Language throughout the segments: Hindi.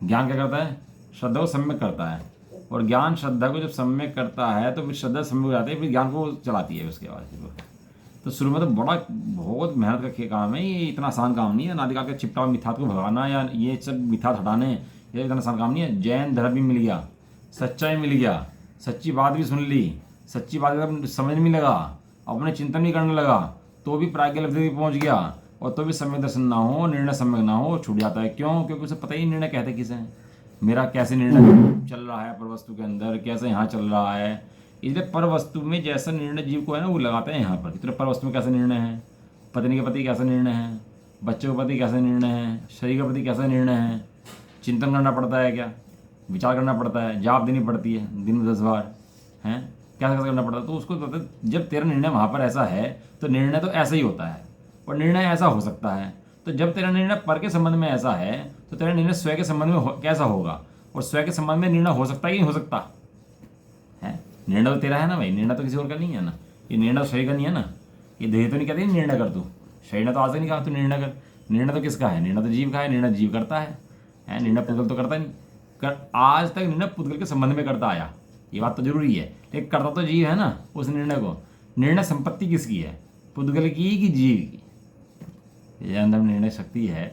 ज्ञान क्या करता है? श्रद्धा को सम्यक करता है, और ज्ञान श्रद्धा को जब सम्यक करता है तो फिर श्रद्धा सम्यक हो जाती है, फिर ज्ञान को चलाती है उसके बाद फिर। तो शुरू में तो बड़ा बहुत मेहनत का काम है ये, इतना आसान काम नहीं है। नादिकाल के चिपटा मिथ्यात्व को भगाना या ये सब मिथ्यात हटाने, ये इतना आसान काम नहीं है। जैन धर्म भी मिल गया, सच्चाई मिल गया, सच्ची बात भी सुन ली, सच्ची बात जब समझ में लगा, अपने चिंतन भी करने लगा, तो भी प्राज्ञ लब्धि भी पहुंच गया, और तो भी सम्यक दर्शन ना हो, निर्णय सम्यक ना हो, छूट जाता है। क्यों? क्योंकि उसे पता ही निर्णय कहते किसे हैं, मेरा कैसे निर्णय चल रहा है पर वस्तु के अंदर, कैसे यहाँ चल रहा है। इसलिए पर वस्तु में जैसा निर्णय जीव को है ना, वो लगाते हैं यहाँ पर। पर वस्तु में कैसा निर्णय है, पत्नी के प्रति कैसा निर्णय है, बच्चों के प्रति कैसा निर्णय है, शरीर के प्रति कैसा निर्णय है। चिंतन करना पड़ता है, क्या विचार करना पड़ता है, जाप देनी पड़ती है दिन में 10 बार, हैं कैसा कैसा करना पड़ता है। तो उसको पता है, जब तेरा निर्णय वहाँ पर ऐसा है तो निर्णय तो ऐसा ही होता है, और निर्णय ऐसा हो सकता है। तो जब तेरा निर्णय पर के संबंध में ऐसा है तो तेरा निर्णय स्वयं के संबंध में कैसा होगा, और स्वयं के संबंध में निर्णय हो सकता है कि नहीं हो सकता है। निर्णय तो तेरा है ना भाई, निर्णय तो किसी और का नहीं है ना, ये निर्णय तो शरीर का नहीं है ना। ये देह तो नहीं कहते निर्णय कर, तू शरीर ने तो आज तक नहीं कहा तू निर्णय कर। निर्णय तो किसका है? निर्णय तो जीव का है, निर्णय जीव करता है, निर्णय पुद्गल तो करता नहीं। कर आज तक निर्णय पुद्गल के संबंध में करता आया, ये बात तो जरूरी है, लेकिन करता तो जीव है ना उस निर्णय को। निर्णय संपत्ति किसकी है? पुद्गल की कि जीव की? ये अंदर निर्णय शक्ति है,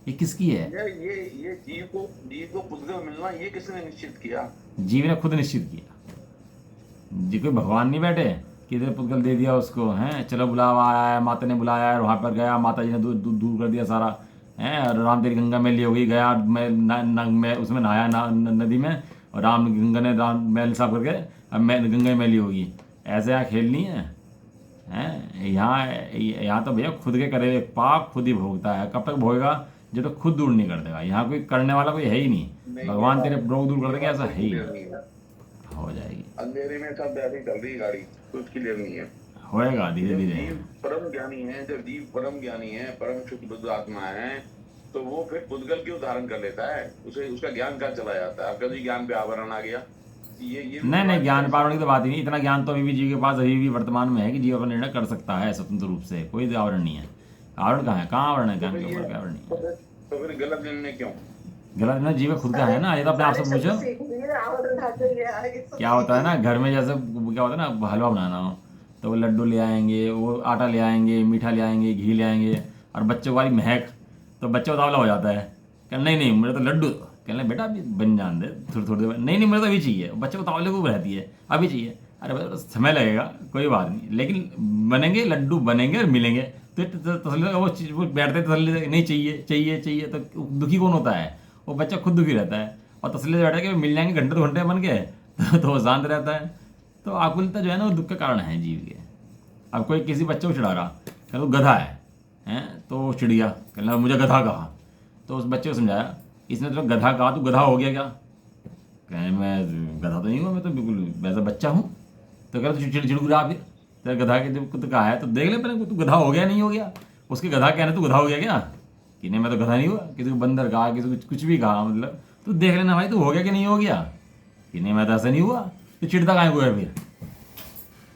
ये किसकी है? ये जीव को पुद्गल मिलना ये किसने निश्चित किया? जीव ने खुद निश्चित किया। जी कोई भगवान नहीं बैठे कि इधर पुद्गल दे दिया उसको, हैं चलो बुलावा आया है, माता ने बुलाया है, वहाँ पर गया, माता जी ने दूर कर दिया सारा, हैं राम तेरी गंगा मैली हो गई, गया मैं उसमें नहाया नदी में, और राम गंगा ने राम मैल साफ करके अब मैं गंगा मैली होगी। ऐसे यहाँ खेल नहीं है, हैं यहाँ तो भैया खुद के करे हुए पाप खुद ही भोगता है। कब तक भोगेगा? जब तो खुद दूर नहीं कर देगा। यहाँ कोई करने वाला कोई है ही नहीं, भगवान तेरे रोग दूर कर देगा, ऐसा है ही नहीं। हो जाएगी, अंधेरे में सब ऐसी चल रही गाड़ी, कुछ क्लियर नहीं है, होएगा धीरे धीरे। जीव परम ज्ञानी है, जब जीव परम ज्ञानी है, परम शुद्ध बुद्ध आत्मा है, तो वो फिर पुद्गल क्यों धारण कर लेता है? उसे उसका ज्ञान कहाँ चला जाता है? कभी ज्ञान पे आवरण आ गया ये नहीं ज्ञान पारण की तो बात ही नहीं। इतना ज्ञान तो अभी भी जीव के पास अभी भी वर्तमान में है कि जीव अपना निर्णय कर सकता है स्वतंत्र रूप से, कोई आवरण नहीं है। आवरण कहाँ है? कहाँ आवरण है ज्ञान के ऊपर? आवरण नहीं है। तो फिर गलत निर्णय क्यों? गलत निर्णय जीव खुद का है ना। ये तो अपने आप से पूछो, क्या होता है ना घर में, जैसे क्या होता है ना, हलवा बनाना हो तो वो लड्डू ले आएंगे, वो आटा ले आएंगे, मीठा ले आएंगे, घी ले आएंगे, और बच्चों वाली महक, तो बच्चा उतावला हो जाता है, कहना नहीं मुझे तो लड्डू, कहना बेटा अभी बन जान दे थोड़ी थोड़ी देर, नहीं मुझे तो अभी चाहिए। बच्चे को उतावले को रहती है, अभी चाहिए, अरे भाई समय लगेगा कोई बात नहीं, लेकिन बनेंगे लड्डू, बनेंगे और मिलेंगे। तो तसल्ली वो चीज वो बैठते तसल्ली नहीं चाहिए चाहिए चाहिए, तो दुखी कौन होता है? वो बच्चा खुद दुखी रहता है, और तसल्ली से बैठा कि मिल जाएंगे घंटे 2 घंटे बन के, तो वो शांत रहता है। तो आकुलता जो है ना वो दुख का कारण है जीव के। अब कोई किसी बच्चे को चिढ़ा रहा, कहना तो गधा है, हैं तो वो चिड़ गया, कहना मुझे गधा कहा। तो उस बच्चे को समझाया, इसने तो गधा कहा, तो गधा हो गया क्या? कहे मैं गधा तो नहीं हुआ, मैं तो बिल्कुल वैसा बच्चा हूँ। तो कह तो चिड़ रहा, फिर तेरा गधा के जब कुछ कहा है तो देख ले पहले तू गधा हो गया नहीं हो गया। उसके गधा कहने तू गधा हो गया क्या? कि नहीं मैं तो गधा नहीं हुआ। किसी को बंदर कहा, किसी को कुछ भी कहा, मतलब तो देख लेना भाई तू हो गया कि नहीं हो गया। कि नहीं मैं तो ऐसा नहीं हुआ। तो चिढ़ता कहाँ को है फिर?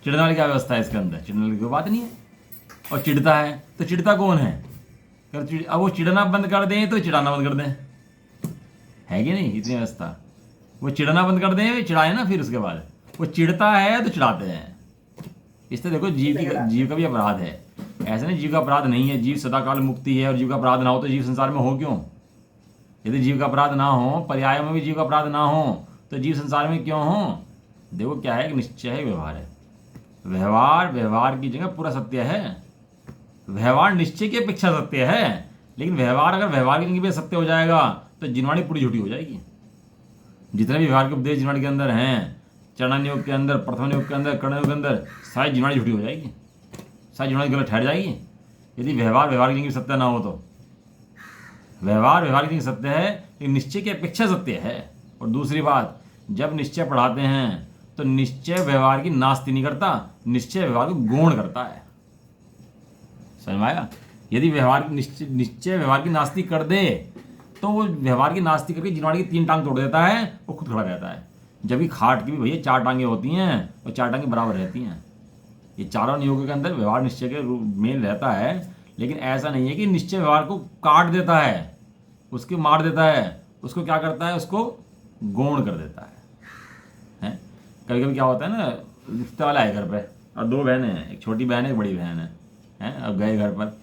चिढ़ने वाली क्या व्यवस्था है इसके अंदर? चिढ़ने वाली कोई बात नहीं है। और चिढ़ता है तो चिढ़ता कौन है? अब वो चिढ़ना बंद कर दें तो चिढ़ाना बंद कर दें, है कि नहीं इतनी व्यवस्था? वो चिढ़ना बंद कर दें, चिढ़ाए ना, फिर उसके बाद वो चिढ़ता है तो चिढ़ाते हैं। इससे देखो जीव का भी अपराध है, ऐसा नहीं जीव का अपराध नहीं है। जीव सदाकाल मुक्ति है, और जीव का अपराध ना हो तो जीव संसार में हो क्यों? यदि जीव का अपराध ना हो, पर्याय में भी जीव का अपराध ना हो, तो जीव संसार में क्यों हो? देखो क्या है कि निश्चय है, व्यवहार है। व्यवहार की जगह पूरा सत्य है। व्यवहार निश्चय की अपेक्षा सत्य है, लेकिन व्यवहार अगर व्यवहार की जगह सत्य हो जाएगा तो जिनवाणी पूरी झूठी हो जाएगी। जितने भी व्यवहार के उपदेश जिनवाणी के अंदर हैं, चरण योग के अंदर, प्रथम योग के अंदर, कर्ण योग के अंदर, सारी जिनवाणी झूठी हो जाएगी, सारी जिनवाणी गलत ठहर जाएगी। यदि व्यवहार की जगह सत्य ना हो तो व्यवहार की जगह सत्य है, लेकिन निश्चय की अपेक्षा सत्य है। और दूसरी बात, जब निश्चय पढ़ाते हैं तो निश्चय व्यवहार की नास्ति नहीं करता, निश्चय व्यवहार को गौण करता है। समझ में आया? यदि निश्चय व्यवहार की नास्ति कर दे तो वो व्यवहार की नास्ति करके जिनवाणी की 3 टांग तोड़ देता है, वो खुद खड़ा रहता है। जबकि खाट की भी भैया 4 टांगें होती हैं, और 4 टांगें बराबर रहती हैं। ये चारों नियोगों के अंदर व्यवहार निश्चय के रूप में रहता है, लेकिन ऐसा नहीं है कि निश्चय व्यवहार को काट देता है, उसके मार देता है, उसको क्या करता है, उसको गौण कर देता है। कभी कभी क्या होता है ना, रिश्ते वाला है घर पे और दो बहनें हैं, एक छोटी बहन है एक बड़ी बहन है, हैं अब गए घर पर,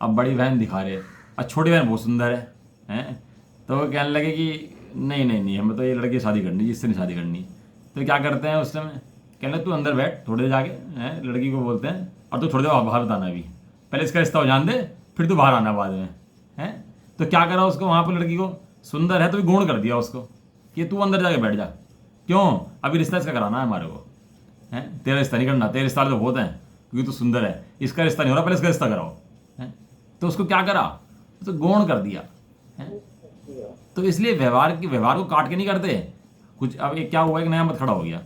अब बड़ी बहन दिखा रहे और छोटी बहन बहुत सुंदर है, हैं तो वो कहने लगे कि नहीं नहीं नहीं, हमें तो ये लड़की शादी करनी, जिससे नहीं शादी करनी। तो क्या करते हैं उस समय, कहने लगे तू अंदर बैठ थोड़ी देर जाके, हैं लड़की को बोलते हैं, और तू थोड़ी देर बाहर बताना अभी, पहले इसका रिश्ता हो जान दे, फिर तू बाहर आना बाद में, हैं। तो क्या करा उसको वहाँ पर, लड़की को सुंदर है तो भी गौण कर दिया उसको कि तू अंदर जाके बैठ जा, क्यों, अभी रिश्ता इसका कराना है हमारे को, हैं तेरा रिश्ता नहीं करना, तेरे रिश्ता तो बहुत हैं क्योंकि तू सुंदर है, इसका रिश्ता नहीं हो रहा, पहले इसका रिश्ता कराओ, हैं। तो उसको क्या करा, तो गौण कर दिया, हैं। तो इसलिए व्यवहार को काट के नहीं करते कुछ। अब एक क्या हुआ, एक नया मत खड़ा हो गया,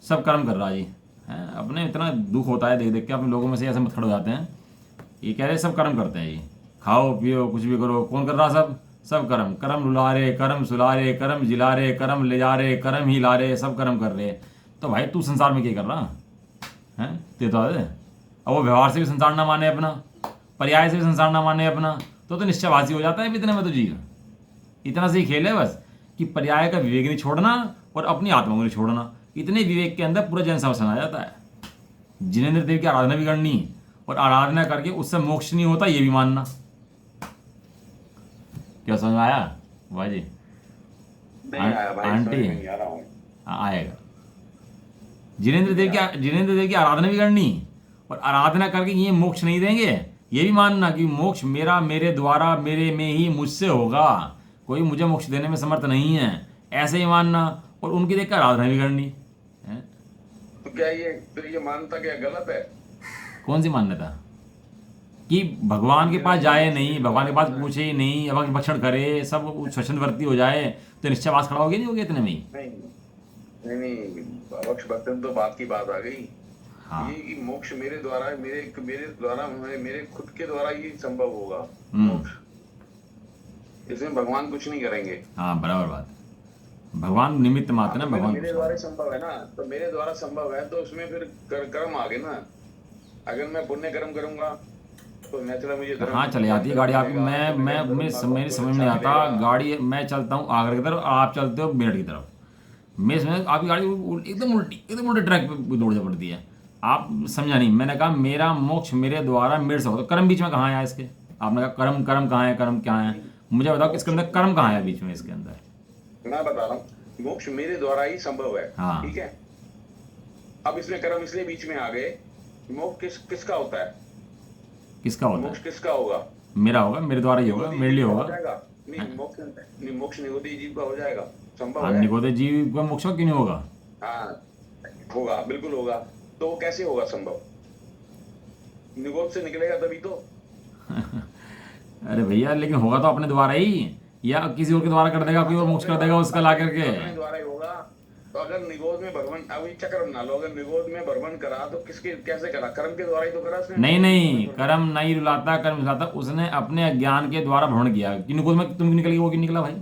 सब कर्म कर रहा है जी, हैं अपने इतना दुख होता है देख देख के, अपने लोगों में से ऐसे मत खड़े हो जाते हैं, ये कह रहे सब कर्म करते हैं जी, खाओ पियो कुछ भी करो, कौन कर रहा, सब कर्म, कर्म रुलारे, कर्म सुलारे, कर्म जिलारे, कर्म ले जा रहे, कर्म ही ला रहे, सब कर्म कर रहे। तो भाई तू संसार में क्या कर रहा है, ते तो अब वो व्यवहार से भी संसार ना माने अपना, पर्याय से भी संसार ना माने अपना, तो निश्चयवासी हो जाता है इतने में तो जी। इतना से ही खेल है बस कि पर्याय का विवेक नहीं छोड़ना और अपनी आत्मा को नहीं छोड़ना, इतने विवेक के अंदर पूरा जन समझ आ जाता है। जिनेंद्र देव की आराधना भी करनी और आराधना करके उससे मोक्ष नहीं होता ये भी मानना। क्या समझ में आया भाई जी? नहीं आया भाई, आंटी समझ में नहीं आ रहा हूँ। आएगा। जिनेंद्र देव की आराधना भी करनी और आराधना करके ये मोक्ष नहीं देंगे ये भी मानना कि मोक्ष मेरा, मेरे द्वारा, मेरे में ही, मुझसे होगा, कोई मुझे मोक्ष देने में समर्थ नहीं है, ऐसे ही मानना और उनकी देखकर आराधना भी करनी है। तो क्या ये मानता क्या गलत है? कौन सी मान्यता कि भगवान के पास जाए नहीं, भगवान के पास पूछे ही नहीं, भगवान भक्षण करे, सब स्वच्छंदवर्ती हो जाए तो निश्चयवास खड़ा हो गया नहीं, हो गया इतने में ही? नहीं मोक्ष भक्तन तो बात की बात आ गई। हाँ। ये कि मोक्ष मेरे द्वारा, मेरे खुद के द्वारा ही संभव होगा मोक्ष, इसमें भगवान कुछ नहीं करेंगे। हाँ बराबर बात, भगवान निमित्त मात्र ना, भगवान मेरे द्वारा संभव है ना, तो मेरे द्वारा संभव है तो उसमें फिर कर्म आ गए ना। अगर मैं पुण्य कर्म करूंगा तो नेचुरल मुझे हाँ चले जाती है गाड़ी आपकी। मेरी समझ में नहीं आता, गाड़ी मैं चलता हूँ आगरा की तरफ, आप चलते हो मेरठ की तरफ, मैं इसमें आपकी गाड़ी एकदम उल्टे ट्रैक पे दौड़ जा पड़ती है। आप समझा नहीं, मैंने कहा मेरा मोक्ष मेरे द्वारा मेरे से होता, कर्म बीच में कहाँ है इसके? आपने कहा कर्म कहाँ है, कर्म क्या है, मुझे बताओ इसके अंदर कर्म कहाँ है बीच में इसके अंदर? मैं बता रहा हूँ, मोक्ष मेरे द्वारा ही संभव है। हाँ। ठीक है, अब इसमें कर्म इसलिए बीच में आ गए, मोक्ष किसका होता है? किसका होता है? मोक्ष किसका होगा? मेरा होगा, मेरे द्वारा ही होगा, मेरे लिए होगा। नहीं, मोक्ष निगोदी जीव का हो जाएगा, संभव हाँ है। निगोदे जीव का मोक्ष क्यों नहीं होगा? हाँ होगा, बिल्कुल होगा। तो वो कैसे होगा संभव? निगोद से निकलेगा तभी तो। अरे भैया लेकिन होगा तो अपने द्वारा ही, या किसी और के द्वारा कर देगा, कोई और मोक्ष कर देगा उसका ला करके? अपने द्वारा ही होगा। तो अगर निगोद में भ्रमण, अभी चक्र बना लो, अगर निगोद में भ्रमण करा तो किसके कैसे करा? कर्म के द्वारा ही तो करा उसने। नहीं कर्म नहीं रुलाता, कर्म रुलाता, उसने अपने अज्ञान के द्वारा भ्रमण किया कि निगोद में तुम निकल गए, वो क्यों निकला भाई?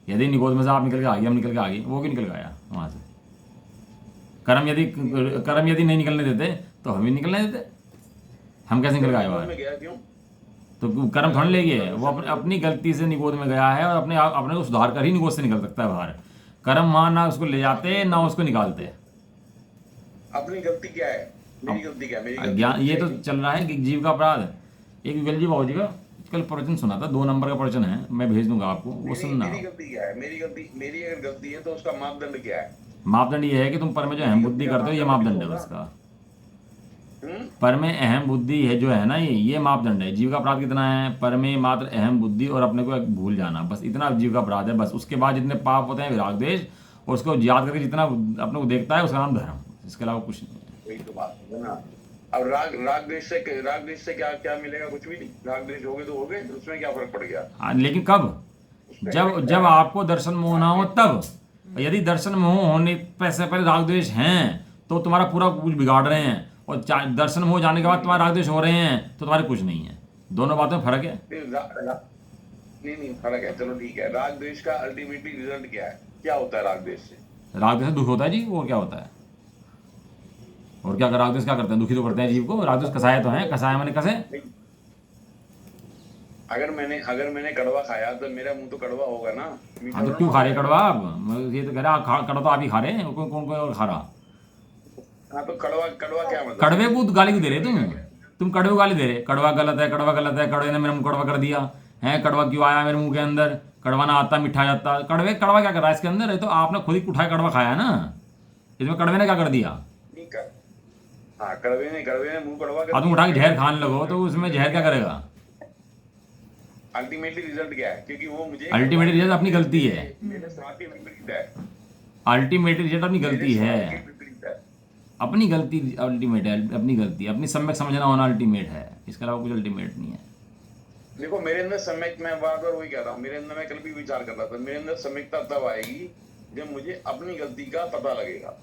यदि निगोद में से आप निकल के आ गए, हम निकल के आ गए, वो क्यों निकल गया वहां से? कर्म यदि नहीं निकलने देते तो हम भी निकलने देते, हम कैसे निकल गए बाहर? तो कर्म थोड़ा ले गए, वो अपनी गलती से निगोद में गया है और अपने को सुधार कर ही निगोद से निकल सकता है बाहर। कर्म वहां ना उसको ले जाते ना उसको निकालते। अपनी गलती क्या है? मेरी गलती क्या है? मेरी गलती ज्ञान ये तो चल रहा है कि जीव का अपराध। एक विकल जी बाबू जी का कल प्रवचन सुना था, 2 नंबर का प्रवचन है, मैं भेज दूंगा आपको, वो सुनना। मेरी गलती क्या है? मेरी अगर गलती है तो उसका मापदंड क्या है? मापदंड ये है कि तुम पर में जो अहम बुद्धि करते हो, ये मापदंड है उसका। पर में अहम बुद्धि है जो है ना, ये मापदंड है। जीव का अपराध कितना है? पर में मात्र अहम बुद्धि और अपने को भूल जाना, बस इतना जीव का अपराध है। बस उसके बाद जितने पाप होते हैं विराग द्वेष, और उसको याद करके जितना अपने को देखता है उसका नाम धर्म, इसके अलावा कुछ नहीं है। वही तो बात है ना। अब राग द्वेष से क्या मिलेगा? कुछ भी नहीं। राग द्वेष हो गए तो हो गए, उसमें क्या फर्क पड़ गया? हाँ लेकिन कब? जब आपको दर्शन मोह ना हो तब। यदि दर्शन मोह होने पैसे पहले राग द्वेष हैं तो तुम्हारा पूरा कुछ बिगाड़ रहे हैं, और दर्शन मोह जाने के बाद तुम्हारे राग द्वेष हो रहे हैं तो तुम्हारे कुछ नहीं है। दोनों बातों में फर्क है। नहीं फर्क है, चलो ठीक है। राग द्वेष का अल्टीमेटली रिजल्ट क्या है? क्या होता है राग द्वेष से? राग द्वेष से दुख होता है जी, और क्या होता है? और क्या राग द्वेष क्या करते हैं? दुखी तो करते हैं जीव को। राग द्वेष कसाय तो है, कसाय माने कसे। अगर मैंने कड़वा खाया तो मेरा मुंह तो कड़वा होगा ना, मीठा हाँ तो थोड़ा ना क्यों हो खा रहे जाएगा। कड़वा आप? ये तो कह रहा कड़वा तो आप ही खा रहे हैं, कौन कौन कोई और खा रहा? हाँ तो कड़वा कड़वा क्या मतलब, कड़वे मुझे को मुंह गाली कड़वा क्यों दे रहे निकलेगा क्या? तुम कड़वे को गाली दे रहे, कड़वा गलत है, कड़वा गलत है, कड़वे ने मेरा मुंह कड़वा कर दिया है, कड़वा क्यों आया मेरे मुंह के अंदर, कड़वा ना आता मीठा जाता, कड़वे कड़वा क्या कर रहा है इसके अंदर? ये तो आपने खुद ही उठाया कड़वा खाया है ना, इसमें कड़वे ने क्या कर दिया? नहीं कर, हाँ कड़वे ने मुंह कड़वा कर अब तुम दिया, उठा के कड़वे जहर ने खाने मुंह लगो तो कड़वा उसमें कर जहर क्या दिया। करेगा? अल्टीमेटली रिजल्ट क्या है, क्योंकि वो मुझे कड़वा अल्टीमेट नहीं रिजल्ट देते, अपनी गलती है, मेरे स्वाद के विपरीत है, अल्टीमेट रिजल्ट अपनी मेरे गलती है, स्वाद के विपरीत है। अपनी गलती अल्टीमेट है, अपनी गलती, अपनी सम्यक समझना होना अल्टीमेट है, इसके अलावा कुछ अल्टीमेट नहीं है। देखो मेरे अंदर सम्यक, मैं बार बार वही कह रहा हूँ, मेरे अंदर, मैं कल भी विचार कर रहा था, मेरे अंदर सम्यकता तब आएगी जब मुझे अपनी गलती का पता लगेगा।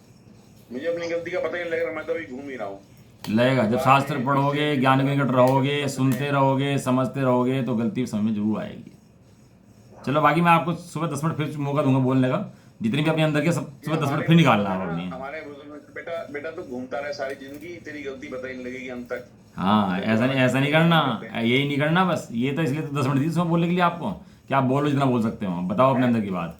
मुझे अपनी गलती का पता ही नहीं लगेगा, मैं तो अभी घूम ही रहा हूँ लगेगा जब बार शास्त्र में, पढ़ोगे, पीछे ज्ञान के इधर निकट उधर रहोगे, इधर सुनते में। रहोगे, समझते रहोगे, तो गलती समझ में जरूर आएगी। चलो बाकी मैं आपको सुबह 10 मिनट फिर मौका दूंगा बोलने का, जितनी भी अपने अंदर के सब ये सुबह 10 मिनट हमारे फिर बुजुर्ग निकालना है है ना, अपनी। हमारे बुजुर्ग में, बेटा बेटा तो घूमता रहे सारी जिंदगी, तेरी गलती पता ही नहीं लगेगी अंत तक। हाँ जब दोबारा ऐसा नहीं जिंदगी में करना, हम करते हैं। यही नहीं करना बस, ये तो इसलिए तो 10 मिनट दी सुबह बोलने के लिए आपको, कि आप बोलो जितना बोल सकते हो, बताओ अपने हैं? अंदर की बात।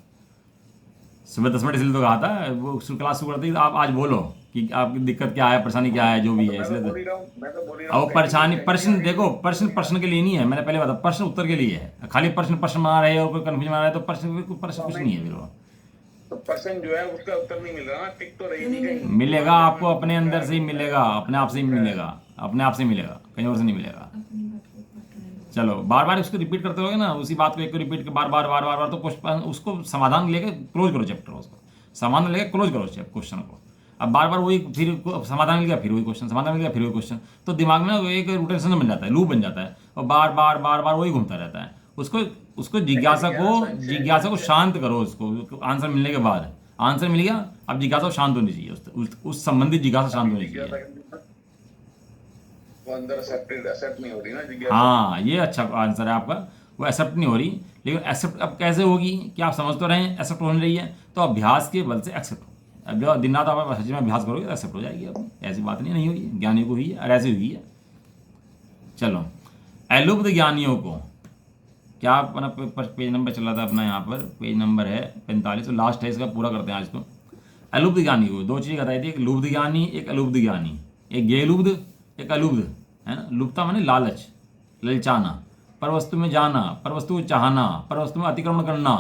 सुबह 10 मिनट इसलिए तो कहा था, वो क्लास शुरू करती, आप आज बोलो कि आपकी दिक्कत क्या है, परेशानी क्या है, जो भी तो है, मैं तो इसलिए तो। बोल ही रहा हूँ, मैं तो बोल ही रहा अब हूँ, वो कहीं परेशानी कहीं भी प्रश्न आगे देखो, कुछ प्रश्न बोलेगा। प्रश्न के लिए नहीं है, मैंने पहले बताया, प्रश्न उत्तर के लिए है, खाली प्रश्न प्रश्न बना रहे हो, कोई कंफ्यूजन बना रहे हो, तो प्रश्न प्रश्न कुछ नहीं है फिर वो। तो पर्सन जो है उसका उत्तर नहीं मिल रहा ना, टिक तो रही नहीं कहीं, मिलेगा दिमाग आपको, में अपने घूम रहा अंदर है से ही घूम रहा है मिलेगा, अपने आप से ही घूम रहा है। मिलेगा, अपने आप से ही मिलेगा, कहीं और से नहीं मिलेगा। चलो बार बार उसको रिपीट करते रहोगे ना, उसी बात को एक को रिपीट कर बार बार बार बार बार, तो क्वेश्चन उसको समाधान लेके क्लोज करो चैप्टर, उसको समाधान लेके क्लोज करो क्वेश्चन को। अब बार बार वही, फिर समाधान मिल गया फिर वही क्वेश्चन, समाधान मिल गया फिर वही क्वेश्चन, तो दिमाग में ना वो एक रोटेशन बन जाता है, लूप बन जाता है, और बार बार बार बार वही घूमता रहता है। उसको उसको जिज्ञासा को शांत करो, उसको आंसर मिलने के बाद, आंसर मिल गया, अब जिज्ञासा शांत होनी चाहिए, उस संबंधित जिज्ञासा शांत अभी होनी जिज्ञासा चाहिए। वो अंदर एक्सेप्ट नहीं हो रही ना जिज्ञासा। हाँ ये अच्छा आंसर है आपका, वो एक्सेप्ट नहीं हो रही, लेकिन एक्सेप्ट अब कैसे होगी कि आप समझ तो रहे हैं एक्सेप्ट होने रही है, तो अभ्यास के बल से एक्सेप्ट होगी। अब जो दिन रात आप सच में अभ्यास करोगे तो एक्सेप्ट हो जाएगी, अब ऐसी बात नहीं हुई, ज्ञानी को हुई है और ऐसी हुई है। चलो अलुप्त ज्ञानियों को क्या, अपना पेज नंबर चल रहा था अपना, यहाँ पर पेज नंबर है 45, तो लास्ट है इसका, पूरा करते हैं आज तो। अलुप्त ज्ञानी को दो चीज़ें बताई थी, एक लुप्त ज्ञानी, एक अलुप्त ज्ञानी, एक गेलुप्त, एक अलुप्त, है ना। लुप्ता माने लालच, ललचाना, पर वस्तु में जाना, पर वस्तु को चाहना, पर वस्तु में अतिक्रमण करना,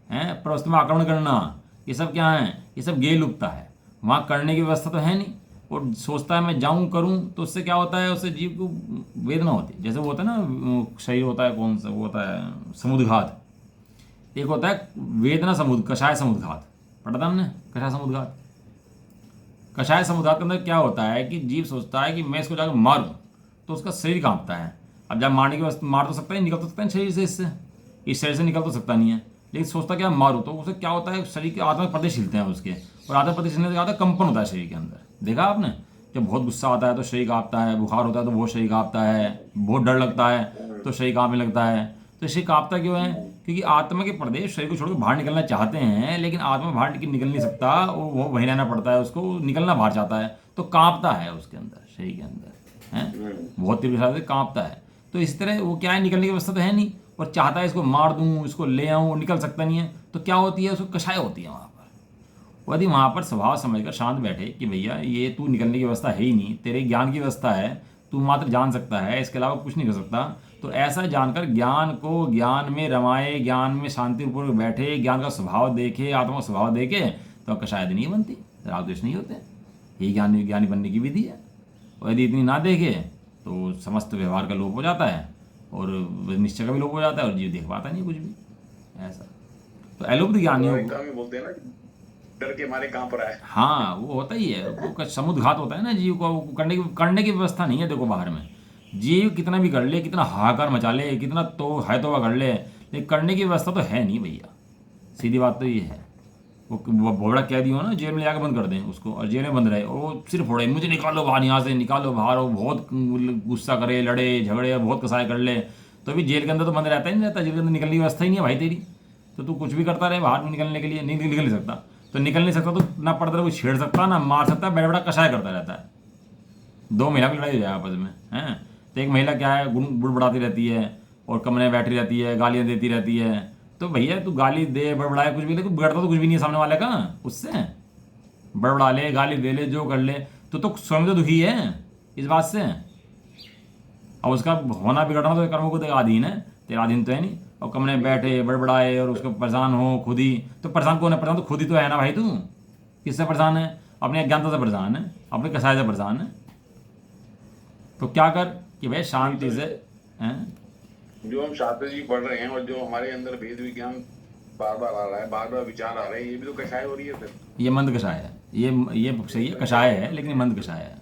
है, पर वस्तु में आक्रमण करना, ये सब क्या है, ये सब गेलुप्ता है। वहाँ करने की व्यवस्था तो है नहीं, और सोचता है मैं जाऊँ करूँ, तो उससे क्या होता है, उससे जीव को वेदना होती है। जैसे वो होता है ना, शरीर होता है, कौन सा वो होता है, समुद्घात, एक होता है वेदना समुद्र, कषाय समुद्घात, पढ़ा था हमने, कषाय समुद्घात। कषाय समुद्घात के अंदर क्या होता है कि जीव सोचता है कि मैं इसको जाकर मारूं, तो उसका शरीर कांपता है। अब जब मारने की वस्तु मार तो सकता है, निकल तो सकता है शरीर से, इससे इस शरीर से निकल तो सकता नहीं है, लेकिन सोचता क्या मारूं, तो उसे क्या होता है, शरीर के आत्मा प्रदेश हिलते हैं उसके, और आत्मा प्रदेश हिलने से क्या होता है, कंपन होता है शरीर के अंदर। देखा आपने, जब बहुत गुस्सा आता है तो शरीर कांपता है, बुखार होता है तो बहुत शरीर कांपता है, बहुत डर लगता है तो शरीर कांपने लगता है। तो शरीर कांपता क्यों है, क्योंकि आत्मा के प्रदेश शरीर को छोड़कर बाहर निकलना चाहते हैं, लेकिन आत्मा बाहर निकल नहीं सकता, वो वहीं रहना पड़ता है उसको, निकलना बाहर चाहता है, तो कांपता है उसके अंदर, शरीर के अंदर है, बहुत तीव्र से कांपता है। तो इस तरह वो क्या है, निकलने की व्यवस्था तो है नहीं, और चाहता है इसको मार दूं, इसको ले आऊं, निकल सकता नहीं है, तो क्या होती है, उसको कषाय होती है वहाँ पर। यदि वहाँ पर स्वभाव समझकर शांत बैठे कि भैया ये तू निकलने की व्यवस्था है ही नहीं, तेरे ज्ञान की व्यवस्था है, तू मात्र जान सकता है, इसके अलावा कुछ नहीं कर सकता, तो ऐसा जानकर ज्ञान को ज्ञान में रमाए, ज्ञान में शांतिपूर्वक बैठे, ज्ञान का स्वभाव देखे, आत्मा का स्वभाव देखे, तो कषाय नहीं बनती, राग द्वेष नहीं होते। यही ज्ञानी बनने की विधि है। और यदि इतनी ना देखे तो समस्त व्यवहार का लोप हो जाता है, और निश्चय का भी लोप हो जाता है, और जीव देख पाता नहीं कुछ भी ऐसा। तो अलुप्त ज्ञानियों को, एकदम ही बोलते हैं ना, डर के मारे कहाँ पर आए। हाँ वो होता ही है, वो समुद्घात होता है ना जीव को, वो करने की व्यवस्था नहीं है। देखो बाहर में जीव कितना भी कर ले, कितना हाहाकार मचा ले, कितना तो है तो कर ले, लेकिन करने की व्यवस्था तो है नहीं भैया, सीधी बात तो ये है। वो भोबड़ा कह दियो ना, जेल में जाकर बंद कर दें उसको, और जेल में बंद रहे, और वो सिर्फ फोड़े, मुझे निकालो बाहर, यहाँ से निकालो बाहर, वो बहुत गुस्सा करे, लड़े झगड़े, बहुत कसाई कर ले, तो भी जेल के अंदर तो बंद रहता ही नहीं रहता, जेल के अंदर निकलने की व्यवस्था ही नहीं है भाई तेरी, तो तू कुछ भी करता रहे, बाहर निकलने के लिए निकल नहीं सकता। तो निकल नहीं सकता तो ना पड़ता वो छेड़ सकता, ना मार सकता, बड़ा बड़ा कसाय करता रहता है। दो महिला की लड़ाई हो जाए आपस में, हैं, तो एक महिला क्या है, गुड़ बढ़ाती रहती है, और कमरे में बैठी रहती है, गालियाँ देती रहती है। तो भैया तू गाली दे, बड़बड़ाए, कुछ भी, लेकिन बिगड़ता तो कुछ भी नहीं है सामने वाले का उससे। बड़बड़ा ले, गाली दे ले, जो कर ले, तो स्वयं तो दुखी है इस बात से। और उसका होना बिगड़ना तो कर्मों को अधीन है, तेरा अधीन तो है नहीं। और कमरे में बैठे बड़बड़ाए और उसको परेशान हो खुद ही, तो परेशान कौन है? परेशान तो खुद ही तो है ना भाई। तू किससे परेशान है? अपने अज्ञानता से परेशान है, अपने कसाय से परेशान है। तो क्या कर कि भाई शांति से हैं? जो हम शास्त्र जी पढ़ रहे हैं और जो हमारे अंदर भेद विज्ञान बार बार आ रहा है, बार बार विचार आ रहे हैं, ये भी तो कषाय हो रही है फिर। ये मंद कषाय है, ये सही है, कषाय है लेकिन मंद कषाय है।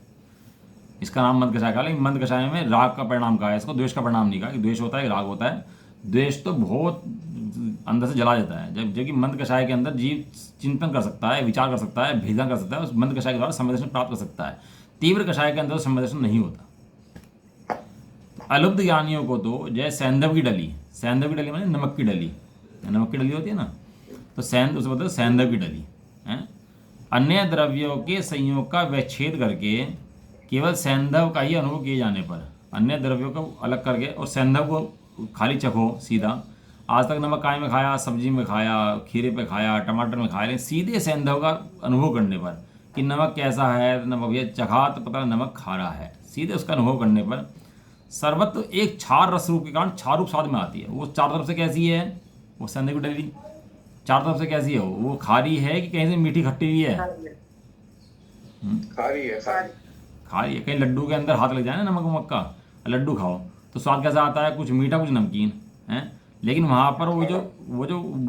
इसका नाम मंद कषाय का, लेकिन मंद कषाय में राग का परिणाम कहा है इसको, द्वेष का परिणाम नहीं कहा कि द्वेष होता है, राग होता है। द्वेष तो बहुत अंदर से जला देता है। जबकि मंद कषाय के अंदर जीव चिंतन कर सकता है, विचार कर सकता है, भेदन कर सकता है, उस मंद कषाय के द्वारा संवेदन प्राप्त कर सकता है। तीव्र कषाय के अंदर संवेदन नहीं होता। अलुप्त ज्ञानियों को तो जय सैंधव की डली, सैंधव की डली माने नमक की डली, नमक की डली होती है ना, तो सैंध उसे बोलते हैं सैंधव की डली है। अन्य द्रव्यों के संयोग का वैच्छेद करके केवल सैंधव का ही अनुभव किए जाने पर, अन्य द्रव्यों को अलग करके और सैंधव को खाली चखो सीधा। आज तक नमक काय में खाया, सब्जी में खाया, खीरे पे खाया, टमाटर में खाया, लेकिन सीधे सैंधव का अनुभव करने पर कि नमक कैसा है, नमक ये चखा तो पता नमक खा रहा है, सीधे उसका अनुभव करने पर सर्वत्र एक क्षार रस रूप के कारण क्षार रूप स्वाद में आती है। वो चारों तरफ से कैसी है? वो सैंधव की डली चारों तरफ से कैसी है? वो खारी है कि कहीं से मीठी खट्टी भी है? खारी है, खारी है। कहीं लड्डू के अंदर हाथ लग जाए ना नमक वमक का, लड्डू खाओ तो स्वाद कैसा आता है? कुछ मीठा कुछ नमकीन है। लेकिन वहाँ पर वो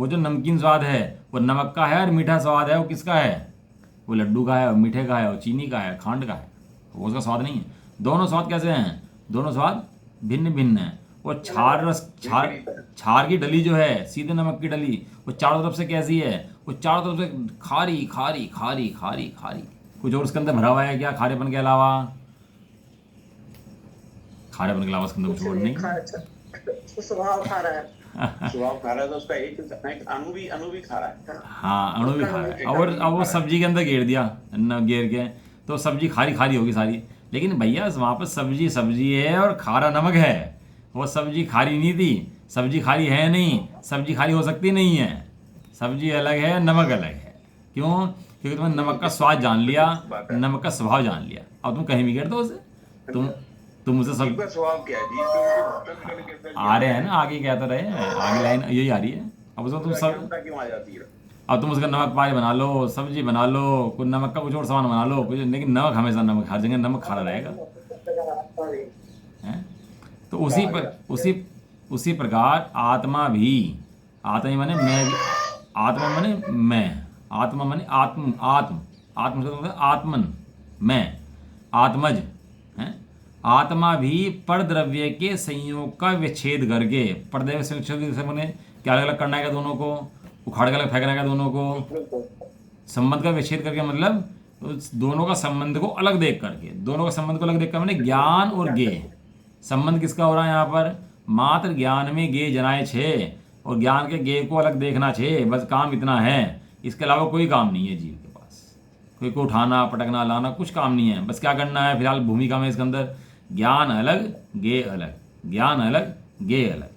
जो नमकीन स्वाद है वो नमक का है, और मीठा स्वाद है वो किसका है? वो लड्डू का है, और मीठे का है, और चीनी का है, खांड का है, वो उसका स्वाद नहीं है। दोनों स्वाद कैसे हैं? दोनों स्वाद भिन्न भिन्न है। और क्षार की डली जो है, सीधे नमक की डली, वो चारों तरफ से कैसी है? वो चारों तरफ से खारी खारी खारी खारी खारी। कुछ और उसके अंदर भरा हुआ है क्या खारेपन के अलावा? खारेपन के अलावा उसके अंदर कुछ और नहीं। स्वभाव खा रहा है, स्वभाव खा रहा है, तो उसका एक अणु भी खा रहा है। हाँ, अणु भी खा रहा है। और अब वो सब्जी के अंदर घेर दिया, घेर के, तो सब्जी खारी खारी होगी सारी। लेकिन भैया वहाँ पर सब्जी सब्जी है और खारा नमक है। वो सब्जी खारी नहीं थी, सब्जी खारी है नहीं, सब्जी खारी हो सकती नहीं है। सब्जी अलग है, नमक अलग है। क्यों? क्योंकि तुमने नमक का स्वाद जान लिया, नमक का स्वभाव जान लिया। अब तुम कहीं भी गिर दो उसे, तुम उसे सब स्वभाव क्या है? आ रहे हैं ना, आगे कहते रहे, आगे लाइन यही आ रही है। अब उसमें तुम सब क्यों आ जाती है? अब तुम उसका नमक पाए बना लो, सब्जी बना लो, कुछ नमक का कुछ और सामान बना लो कुछ, लेकिन नमक हमेशा नमक, हर जगह नमक खाना रहेगा है। तो उसी प्रकार आत्मा भी, आत्मा माने मैं, आत्मा माने मैं, आत्मा माने आत्म, आत्म से आत्मन, मैं, आत्मज है। आत्मा भी पर द्रव्य के संयोग का विच्छेद करके, परद्रव्य संयोग से मैंने क्या अलग अलग करना है दोनों को, उखाड़ के अलग फेंकना है दोनों को, संबंध का विच्छेद करके, मतलब उस दोनों का संबंध को अलग देख करके, दोनों का संबंध को अलग देख कर मैंने ज्ञान और गे, संबंध किसका हो रहा है यहाँ पर? मात्र ज्ञान में गे जनाए छे, और ज्ञान के गे को अलग देखना छे, बस काम इतना है। इसके अलावा कोई काम नहीं है जीव के पास, कोई को उठाना पटकना लाना कुछ काम नहीं है। बस क्या करना है फिलहाल भूमिका में इसके अंदर, ज्ञान अलग गे अलग, ज्ञान अलग गे अलग,